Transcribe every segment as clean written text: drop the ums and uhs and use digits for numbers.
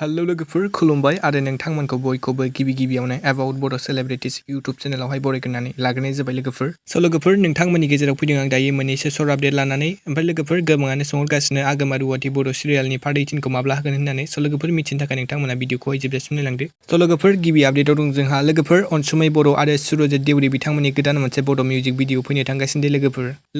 Hello लोगोफोर खुलुमबाय आरो नोंथांमोनखौ बयखौबो गिबियावनो एबाउट बड' सेलिब्रिटिज इउटुब चेनेलावहाय बरायग्रोनानै लाग्रोनाय जाबाय लोगोफोर। लोगोफोर नोंथांमोननि गेजेराव फैदों आं दायो मोननैसो सर्ट आपडेट लानानै। ओमफ्राय लोगोफोर गोबाङानो सोंहरगासिनो आगोमा रुवाथि बर' सिरियालनि पार्ट 18 खौ माब्ला होगोन होननानै। लोगोफोर मिथिनो थाखाय नोंथांमोना भिडिअखौहाय जोबजासिम नायलांदो। लोगोफोर गिबि आपडेटआव दं जोंहा लोगोफोर अनसुमै बर' आरो सुरजित देउरि बिथांमोननि गोदान मोनसे बड' मिउजिक भिडिअ फैनो थांगासिनो दे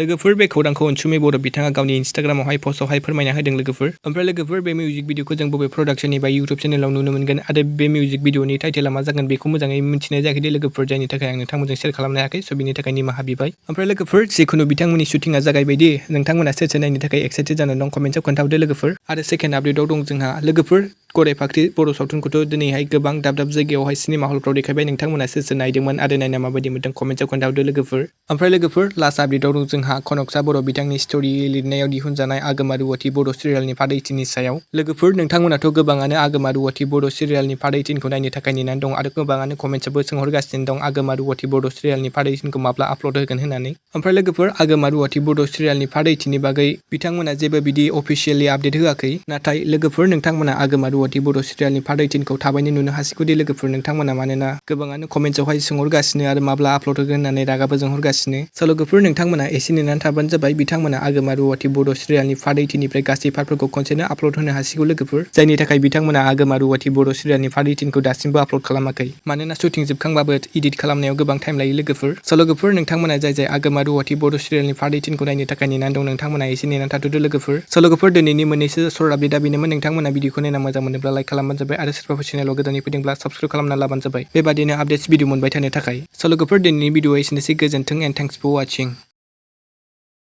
लोगोफोर बे खौरांखौ अनसुमै बर' बिथाङा गावनि इन्स्टाग्रामावहाय पस्टआवहाय फोरमायना होदों लोगोफोर। ओमफ्राय लोगोफोर बे मिउजिक भिडिअखौ जों बबे प्रडाक्शन एबा इउटुब चेनेलाव नुनो मोनगोन आरो बे मिउजिक भिडिअनि टाइटेला मा जागोन बेखौ मोजाङै मिथिनाय जायाखै दे लोगोफोर, जायनि थाखाय आं नोंथांमोनजों शेयार खालामनो हायाखै। बिनि थाखाय निमाहा बिबाय। ओमफ्राय लोगोफोर जिखुनु बिथांमोननि शुटिंआ जागायबायदि नोंथांमोना सोर नायनो थाखाय एक्साइटेड जानानै दं कमेन्टआव खोन्थाहरदो लोगोफोर। आरो सेकेन्ड आपडेटआव दं जोंहा लोगोफोर गराय फाख्रि बर' सावथुनखौथ' दिनैहाय गोबां दाब जायगायावहाय सिनेमा हलफ्राव देखायबाय। नोंथांमोना सोर नायदोंमोन आरो नायना माबायदि मोनदों कमेन्टआव खोन्थाहरदो लोगोफोर। ओमफ्राय लोगोफोर लास्ट आपडेटआव दं जोंहा कनकसा बर' बिथांनि स्ट'रि लिरनायाव दिहुनजानाय आगोमा रुवाथि बर' सिरियालनि पार्ट 18नि सायाव। लोगोफोर नोंथांमोनाथ' गोबाङानो आगोमा रुवाथि बर' सिरियालनि पार्ट 18 खौ नायनो थाखाय नेनानै दं आरो गोबाङानो कमेन्टआवबो सोंहरगासिनो दं आगोमा रुवाथि बर' सिरियालनि पार्ट 18 खौ माब्ला आपल'ड होगोन होननानै। ओमफ्राय लोगोफोर आगोमा रुवाथि बर' सिरियालनि पार्ट 18 नि बागै बिथांमोना जेबो बिदि अफिसियेलि आपडेट होआखै। नाथाय लोगोफोर नोंथांमोना आगोमा रुवाथि बर' सिरियालनि पार्ट 18 खौ थाबैनो नुनो हासिगौ दे लोगोफोर नोंथांमोना, मानोना गोबाङानो कमेन्टआवहाय सोंहरगासिनो आरो माब्ला आपल'ड होगोन होननानै रागाबो जोंहरगासिनो। लोगोफोर नोंथांमोना एसे नेनानै थाबानो जाबाय। बिथांमोना आगोमा रुवाथि बर' सिरियालनि पार्ट 18 निफ्राय गासै पार्टफोरखौ खनसेनो आपल'ड होनो हासिगौ लोगोफोर, जायनि थाखाय बिथांमोना आगोमा रुवाथि बर' सिरियालनि पार्ट 18 खौ दासिमबो आपल'ड खालामाखै। मानोना शुटिं जोबखांबाबो इडिट खालामनायाव गोबां टाइम लायो लोगोफोर। लोगोफोर नोंथांमोना जाय आगोमा रुवाथि बर' सिरियालनि पार्ट 18 खौ नायनो थाखाय नेनानै दं नोंथांमोना एसे नेनानै थाथ'दो लोगोफोर। लोगोफोर दिनैनि मोननैसो सर्ट आपडेटआ बेनोमोन। नोंथांमोना भिडिअखौ नायना मोजां मोनोब्ला लाइक खालामबानो जाबाय आरो सोरबाफोर चेनेलाव गोदानै फैदोंब्ला साबस्क्राइब खालामना लाबानो जाबाय बेबादिनो आपडेट्स भिडिअ मोनबाय थानो थाखाय। लोगोफोर दिनैनि भिडिअआ एसेनोसै, गोजोन्थों एन्ड थेंक्स फर वाचिं।